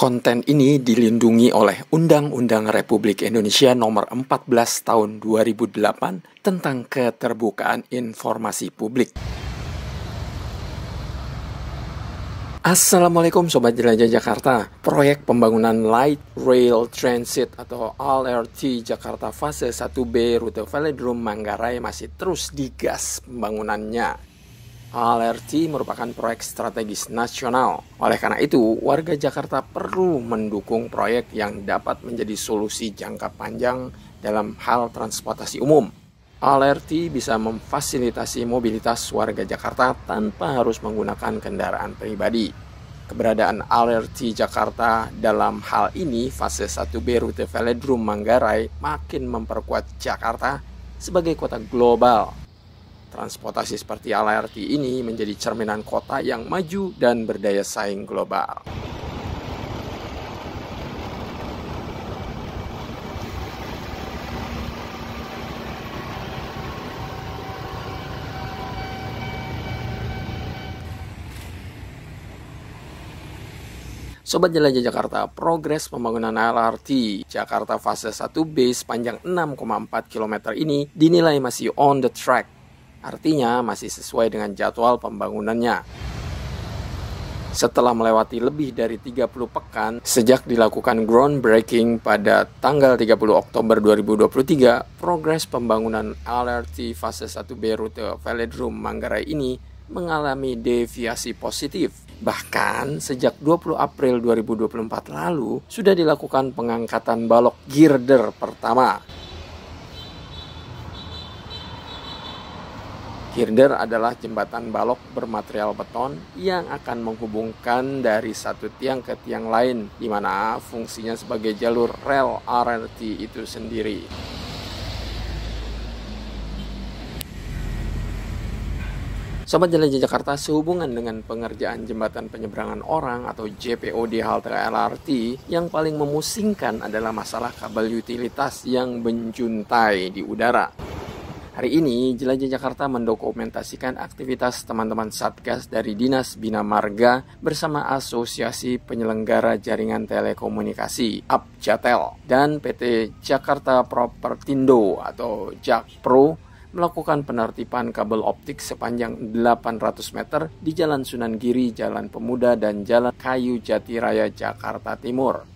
Konten ini dilindungi oleh Undang-Undang Republik Indonesia Nomor 14 Tahun 2008 tentang Keterbukaan Informasi Publik. Assalamualaikum Sobat Jelajah Jakarta. Proyek pembangunan Light Rail Transit atau LRT Jakarta Fase 1B rute Velodrome Manggarai masih terus digas pembangunannya. LRT merupakan proyek strategis nasional. Oleh karena itu, warga Jakarta perlu mendukung proyek yang dapat menjadi solusi jangka panjang dalam hal transportasi umum. LRT bisa memfasilitasi mobilitas warga Jakarta tanpa harus menggunakan kendaraan pribadi. Keberadaan LRT Jakarta dalam hal ini fase 1B rute Velodrome Manggarai makin memperkuat Jakarta sebagai kota global. Transportasi seperti LRT ini menjadi cerminan kota yang maju dan berdaya saing global. Sobat Jelajah Jakarta, progres pembangunan LRT Jakarta Fase 1B sepanjang 6,4 km ini dinilai masih on the track. Artinya masih sesuai dengan jadwal pembangunannya. Setelah melewati lebih dari 30 pekan sejak dilakukan groundbreaking pada tanggal 30 Oktober 2023, progres pembangunan LRT fase 1B rute Velodrome Manggarai ini mengalami deviasi positif. Bahkan sejak 20 April 2024 lalu sudah dilakukan pengangkatan balok girder pertama. Girder adalah jembatan balok bermaterial beton yang akan menghubungkan dari satu tiang ke tiang lain, di mana fungsinya sebagai jalur rel LRT itu sendiri. Sobat Jelajah Jakarta, sehubungan dengan pengerjaan jembatan penyeberangan orang atau JPO di halte LRT, yang paling memusingkan adalah masalah kabel utilitas yang menjuntai di udara. Hari ini, Jelajah Jakarta mendokumentasikan aktivitas teman-teman Satgas dari Dinas Bina Marga bersama Asosiasi Penyelenggara Jaringan Telekomunikasi (APJATEL) dan PT Jakarta Propertindo atau JAKPRO melakukan penertiban kabel optik sepanjang 800 meter di Jalan Sunan Giri, Jalan Pemuda, dan Jalan Kayu Jati Raya, Jakarta Timur.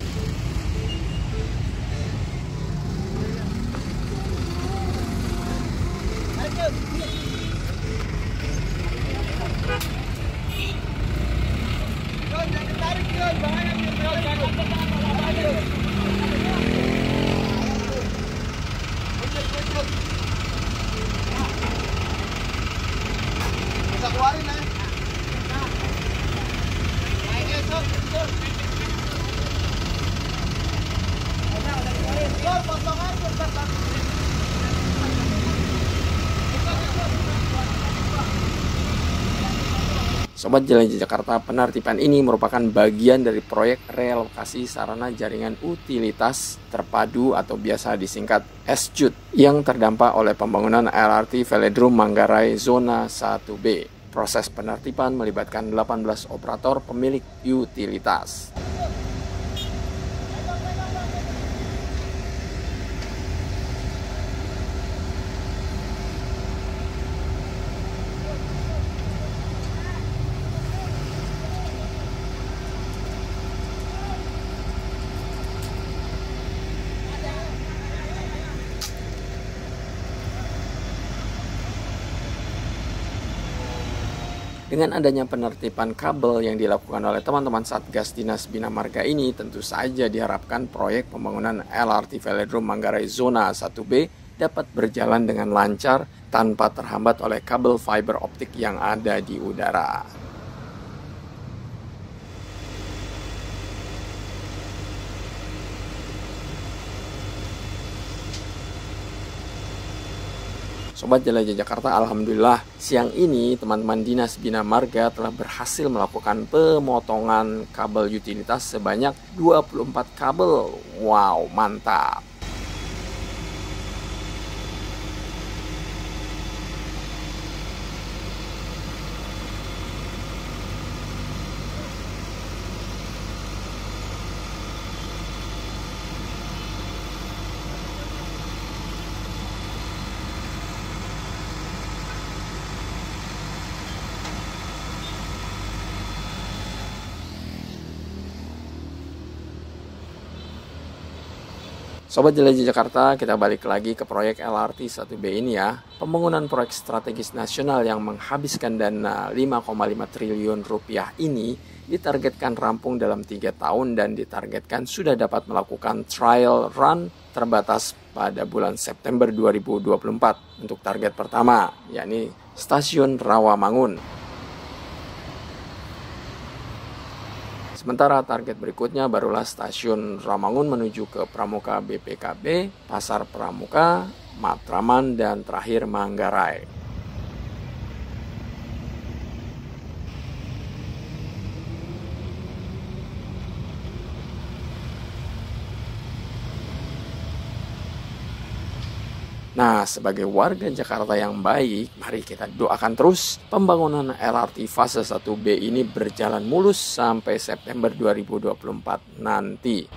Sobat Jelajah Jakarta, penertiban ini merupakan bagian dari proyek relokasi sarana jaringan utilitas terpadu atau biasa disingkat SJUT yang terdampak oleh pembangunan LRT Velodrome Manggarai Zona 1B. Proses penertiban melibatkan 18 operator pemilik utilitas. Dengan adanya penertiban kabel yang dilakukan oleh teman-teman Satgas Dinas Bina Marga ini, tentu saja diharapkan proyek pembangunan LRT Velodrome Manggarai Zona 1B dapat berjalan dengan lancar tanpa terhambat oleh kabel fiber optik yang ada di udara. Sobat Jelajah Jakarta, alhamdulillah siang ini teman-teman Dinas Bina Marga telah berhasil melakukan pemotongan kabel utilitas sebanyak 24 kabel. Wow, mantap. Sobat Jelajah Jakarta, kita balik lagi ke proyek LRT 1B ini ya. Pembangunan proyek strategis nasional yang menghabiskan dana 5,5 triliun rupiah ini ditargetkan rampung dalam 3 tahun dan ditargetkan sudah dapat melakukan trial run terbatas pada bulan September 2024 untuk target pertama, yakni Stasiun Rawamangun. Sementara target berikutnya barulah Stasiun Rawamangun menuju ke Pramuka BPKB, Pasar Pramuka, Matraman, dan terakhir Manggarai. Nah, sebagai warga Jakarta yang baik, mari kita doakan terus pembangunan LRT fase 1B ini berjalan mulus sampai September 2024 nanti.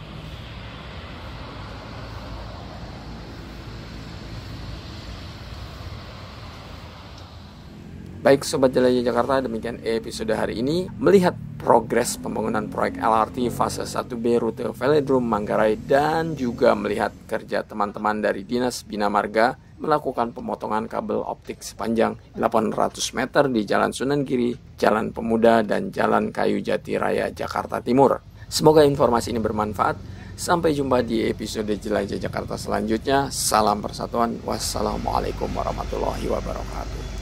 Baik Sobat Jelajah Jakarta, demikian episode hari ini. Melihat progres pembangunan proyek LRT fase 1B rute Velodrome Manggarai dan juga melihat kerja teman-teman dari Dinas Bina Marga melakukan pemotongan kabel optik sepanjang 800 meter di Jalan Sunan Giri, Jalan Pemuda, dan Jalan Kayu Jati Raya, Jakarta Timur. Semoga informasi ini bermanfaat. Sampai jumpa di episode Jelajah Jakarta selanjutnya. Salam persatuan. Wassalamualaikum warahmatullahi wabarakatuh.